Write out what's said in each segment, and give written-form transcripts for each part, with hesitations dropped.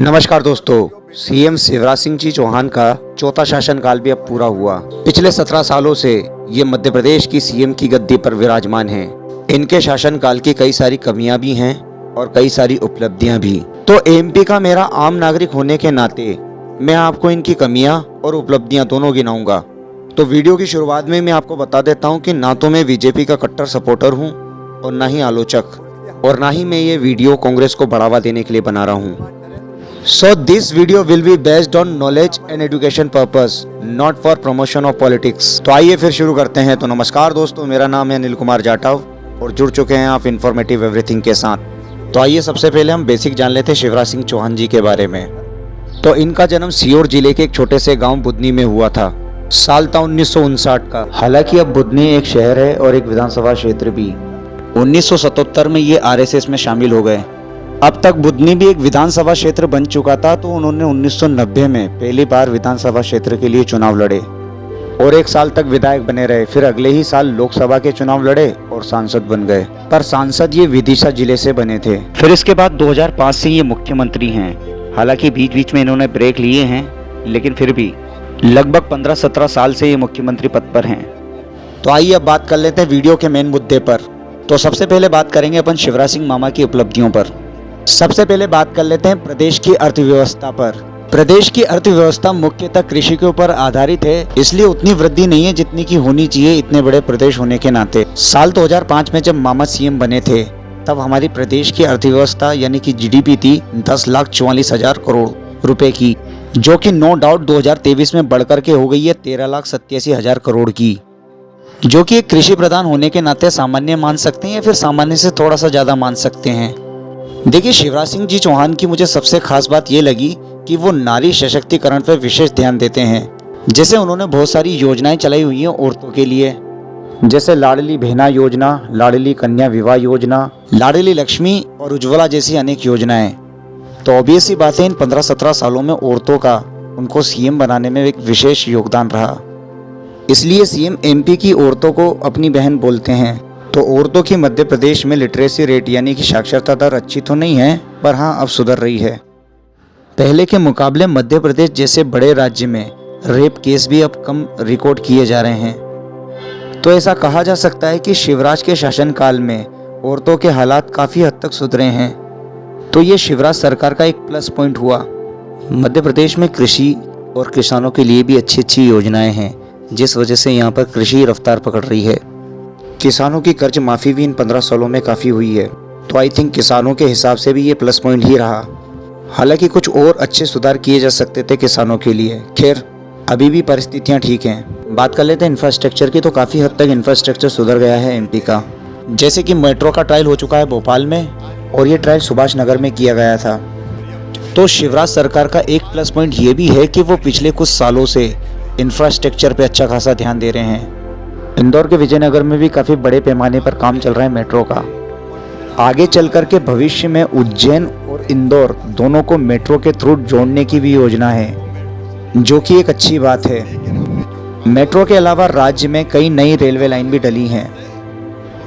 नमस्कार दोस्तों। सीएम शिवराज सिंह जी चौहान का चौथा शासनकाल भी अब पूरा हुआ। पिछले 17 सालों से ये मध्य प्रदेश की सीएम की गद्दी पर विराजमान हैं। इनके शासनकाल की कई सारी कमियां भी हैं और कई सारी उपलब्धियां भी। तो एमपी का मेरा आम नागरिक होने के नाते मैं आपको इनकी कमियां और उपलब्धियां दोनों गिनाऊंगा। तो वीडियो की शुरुआत में मैं आपको बता देता हूँ कि ना तो मैं बीजेपी का कट्टर सपोर्टर हूँ और ना ही आलोचक, और ना ही मैं ये वीडियो कांग्रेस को बढ़ावा देने के लिए बना रहा हूँ। So this video will be based on knowledge and education purpose, not for promotion of politics। तो आइए फिर शुरू करते हैं। तो नमस्कार दोस्तों, मेरा नाम है अनिल कुमार जाटव और जुड़ चुके हैं आप इन्फॉर्मेटिव एवरीथिंग के साथ। तो आइए सबसे पहले हम बेसिक जान लेते हैं शिवराज सिंह चौहान जी के बारे में। तो इनका जन्म सीहोर जिले के एक छोटे से गाँव बुधनी में हुआ था। साल था 1959 का। हालांकि अब बुधनी एक शहर है और एक विधानसभा क्षेत्र भी। 1977 में ये आरएसएस में शामिल हो गए। अब तक बुधनी भी एक विधानसभा क्षेत्र बन चुका था, तो उन्होंने 1990 में पहली बार विधानसभा क्षेत्र के लिए चुनाव लड़े और एक साल तक विधायक बने रहे। फिर अगले ही साल लोकसभा के चुनाव लड़े और सांसद बन गए, पर सांसद ये विदिशा जिले से बने थे। फिर इसके बाद 2005 से ये मुख्यमंत्री हैं। हालांकि बीच बीच में इन्होंने ब्रेक लिए हैं, लेकिन फिर भी लगभग 15-17 साल से ये मुख्यमंत्री पद पर हैं। तो आइए अब बात कर लेते हैं वीडियो के मेन मुद्दे पर। तो सबसे पहले बात करेंगे अपन शिवराज सिंह मामा की उपलब्धियों पर। सबसे पहले बात कर लेते हैं प्रदेश की अर्थव्यवस्था पर। प्रदेश की अर्थव्यवस्था मुख्यतः कृषि के ऊपर आधारित है, इसलिए उतनी वृद्धि नहीं है जितनी की होनी चाहिए इतने बड़े प्रदेश होने के नाते। साल 2005 में जब मामा सीएम बने थे, तब हमारी प्रदेश की अर्थव्यवस्था यानी कि जीडीपी थी 10,44,000 करोड़ रुपए की, जो कि नो डाउट 2023 में बढ़कर के हो गई है 13,87,000 करोड़ की, जो कि एक कृषि प्रधान होने के नाते सामान्य मान सकते हैं या फिर सामान्य से थोड़ा सा ज्यादा मान सकते हैं। देखिए, शिवराज सिंह जी चौहान की मुझे सबसे खास बात ये लगी कि वो नारी सशक्तिकरण पर विशेष ध्यान देते हैं। जैसे उन्होंने बहुत सारी योजनाएं चलाई हुई हैं औरतों के लिए, जैसे लाडली बहना योजना, लाडली कन्या विवाह योजना, लाडली लक्ष्मी और उज्ज्वला जैसी अनेक योजनाएं। तो ऑब्वियस सी बात है, इन 15-17 सालों में औरतों का उनको सीएम बनाने में एक विशेष योगदान रहा। इसलिए सीएम एमपी की औरतों को अपनी बहन बोलते हैं। तो औरतों की मध्य प्रदेश में लिटरेसी रेट यानी कि साक्षरता दर अच्छी तो नहीं है, पर हाँ अब सुधर रही है। पहले के मुकाबले मध्य प्रदेश जैसे बड़े राज्य में रेप केस भी अब कम रिकॉर्ड किए जा रहे हैं। तो ऐसा कहा जा सकता है कि शिवराज के शासनकाल में औरतों के हालात काफ़ी हद तक सुधरे हैं। तो ये शिवराज सरकार का एक प्लस पॉइंट हुआ। मध्य प्रदेश में कृषि और किसानों के लिए भी अच्छी अच्छी योजनाएँ हैं, जिस वजह से यहाँ पर कृषि रफ्तार पकड़ रही है। किसानों की कर्ज माफ़ी भी इन 15 सालों में काफ़ी हुई है। तो आई थिंक किसानों के हिसाब से भी ये प्लस पॉइंट ही रहा। हालांकि कुछ और अच्छे सुधार किए जा सकते थे किसानों के लिए। खैर, अभी भी परिस्थितियां ठीक हैं। बात कर लेते हैं इंफ्रास्ट्रक्चर की। तो काफ़ी हद तक इंफ्रास्ट्रक्चर सुधर गया है एमपी का। जैसे कि मेट्रो का ट्रायल हो चुका है भोपाल में, और ये ट्रायल सुभाष नगर में किया गया था। तो शिवराज सरकार का एक प्लस पॉइंट ये भी है कि वो पिछले कुछ सालों से इंफ्रास्ट्रक्चर पर अच्छा खासा ध्यान दे रहे हैं। इंदौर के विजयनगर में भी काफ़ी बड़े पैमाने पर काम चल रहा है मेट्रो का। आगे चल कर के भविष्य में उज्जैन और इंदौर दोनों को मेट्रो के थ्रू जोड़ने की भी योजना है, जो कि एक अच्छी बात है। मेट्रो के अलावा राज्य में कई नई रेलवे लाइन भी डली हैं।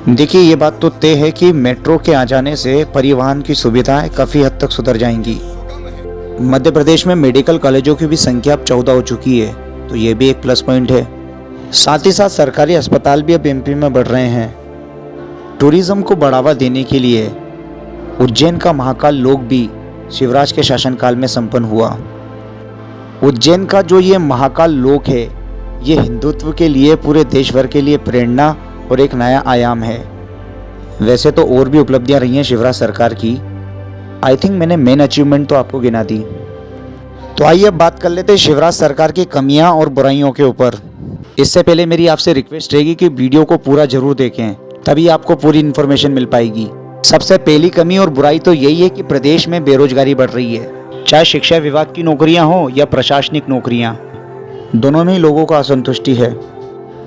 देखिए, ये बात तो तय है कि मेट्रो के आ जाने से परिवहन की सुविधाएं काफ़ी हद तक सुधर जाएंगी। मध्य प्रदेश में मेडिकल कॉलेजों की भी संख्या अब 14 हो चुकी है, तो ये भी एक प्लस पॉइंट है। साथ ही साथ सरकारी अस्पताल भी अब एमपी में बढ़ रहे हैं। टूरिज्म को बढ़ावा देने के लिए उज्जैन का महाकाल लोक भी शिवराज के शासनकाल में संपन्न हुआ। उज्जैन का जो ये महाकाल लोक है, ये हिंदुत्व के लिए पूरे देश भर के लिए प्रेरणा और एक नया आयाम है। वैसे तो और भी उपलब्धियां रही हैं शिवराज सरकार की। आई थिंक मैंने मेन अचीवमेंट तो आपको गिना दी। तो आइए अब बात कर लेते हैं शिवराज सरकार की कमियां और बुराइयों के ऊपर। इससे पहले मेरी आपसे रिक्वेस्ट रहेगी कि वीडियो को पूरा जरूर देखें, तभी आपको पूरी इन्फॉर्मेशन मिल पाएगी। सबसे पहली कमी और बुराई तो यही है कि प्रदेश में बेरोजगारी बढ़ रही है। चाहे शिक्षा विभाग की नौकरियां हो या प्रशासनिक नौकरियां, दोनों में ही लोगों को असंतुष्टि है।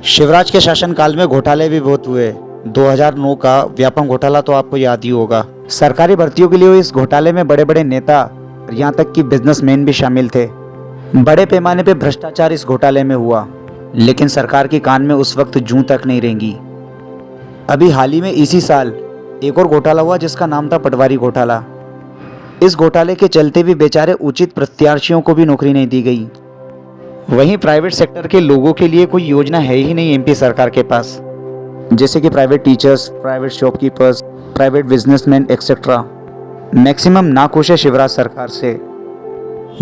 शिवराज के शासनकाल में घोटाले भी बहुत हुए। 2009 का व्यापम घोटाला तो आपको याद ही होगा। सरकारी भर्तियों के लिए हुए इस घोटाले में बड़े बड़े नेता और यहाँ तक कि बिजनेसमैन भी शामिल थे। बड़े पैमाने पर भ्रष्टाचार इस घोटाले में हुआ, लेकिन सरकार के कान में उस वक्त जूं तक नहीं रेंगी। अभी हाल ही में इसी साल एक और घोटाला हुआ जिसका नाम था पटवारी घोटाला। इस घोटाले के चलते भी बेचारे उचित प्रत्याशियों को भी नौकरी नहीं दी गई। वहीं प्राइवेट सेक्टर के लोगों के लिए कोई योजना है ही नहीं एमपी सरकार के पास, जैसे कि private teachers, private shopkeepers, private businessman etcetera. Maximum नाखुश है शिवराज सरकार से।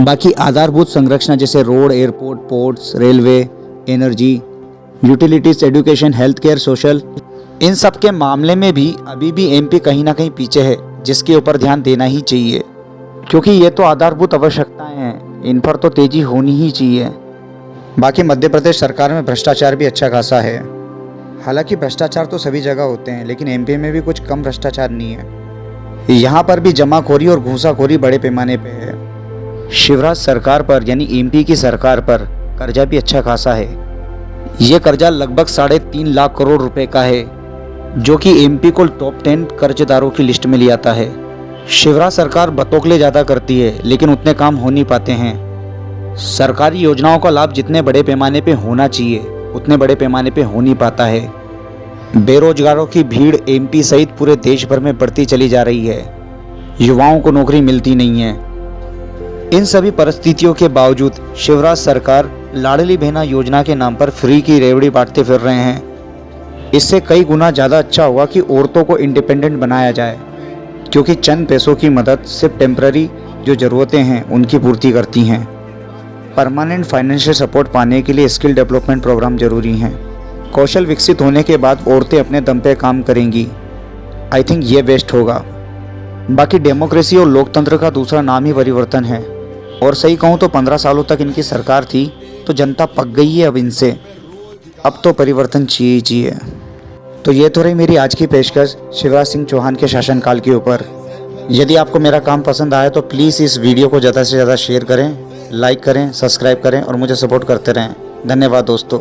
बाकी आधारभूत संरचना जैसे road, airport, ports, railway, energy, utilities, education, health care, social, इन सब के मामले में भी अभी भी एमपी कहीं ना कहीं पीछे है, जिसके ऊपर ध्यान देना ही चाहिए, क्योंकि ये तो आधारभूत आवश्यकताएं हैं, इन पर तो तेजी होनी ही चाहिए। बाकी मध्य प्रदेश सरकार में भ्रष्टाचार भी अच्छा खासा है। हालांकि भ्रष्टाचार तो सभी जगह होते हैं, लेकिन एमपी में भी कुछ कम भ्रष्टाचार नहीं है। यहाँ पर भी जमाखोरी और घूसाखोरी बड़े पैमाने पे है। शिवराज सरकार पर यानी एमपी की सरकार पर कर्जा भी अच्छा खासा है। ये कर्जा लगभग 3.5 लाख करोड़ रुपए का है, जो कि एमपी को टॉप 10 कर्जदारों की लिस्ट में ले आता है। शिवराज सरकार बतौखले ज़्यादा करती है, लेकिन उतने काम हो नहीं पाते हैं। सरकारी योजनाओं का लाभ जितने बड़े पैमाने पे होना चाहिए, उतने बड़े पैमाने पे हो नहीं पाता है। बेरोजगारों की भीड़ एमपी सहित पूरे देश भर में बढ़ती चली जा रही है। युवाओं को नौकरी मिलती नहीं है। इन सभी परिस्थितियों के बावजूद शिवराज सरकार लाडली बहना योजना के नाम पर फ्री की रेवड़ी बांटते फिर रहे हैं। इससे कई गुना ज़्यादा अच्छा हुआ कि औरतों को इंडिपेंडेंट बनाया जाए, क्योंकि चंद पैसों की मदद सिर्फ टेम्पररी जो ज़रूरतें हैं उनकी पूर्ति करती हैं। परमानेंट फाइनेंशियल सपोर्ट पाने के लिए स्किल डेवलपमेंट प्रोग्राम जरूरी हैं। कौशल विकसित होने के बाद औरतें अपने दम पे काम करेंगी। आई थिंक ये बेस्ट होगा। बाकी डेमोक्रेसी और लोकतंत्र का दूसरा नाम ही परिवर्तन है, और सही कहूँ तो 15 सालों तक इनकी सरकार थी तो जनता पक गई है अब इनसे। अब तो परिवर्तन चाहिए ही चाहिए। तो ये तो रही मेरी आज की पेशकश शिवराज सिंह चौहान के शासनकाल के ऊपर। यदि आपको मेरा काम पसंद आया तो प्लीज़ इस वीडियो को ज़्यादा से ज़्यादा शेयर करें, लाइक करें, सब्सक्राइब करें और मुझे सपोर्ट करते रहें। धन्यवाद दोस्तों।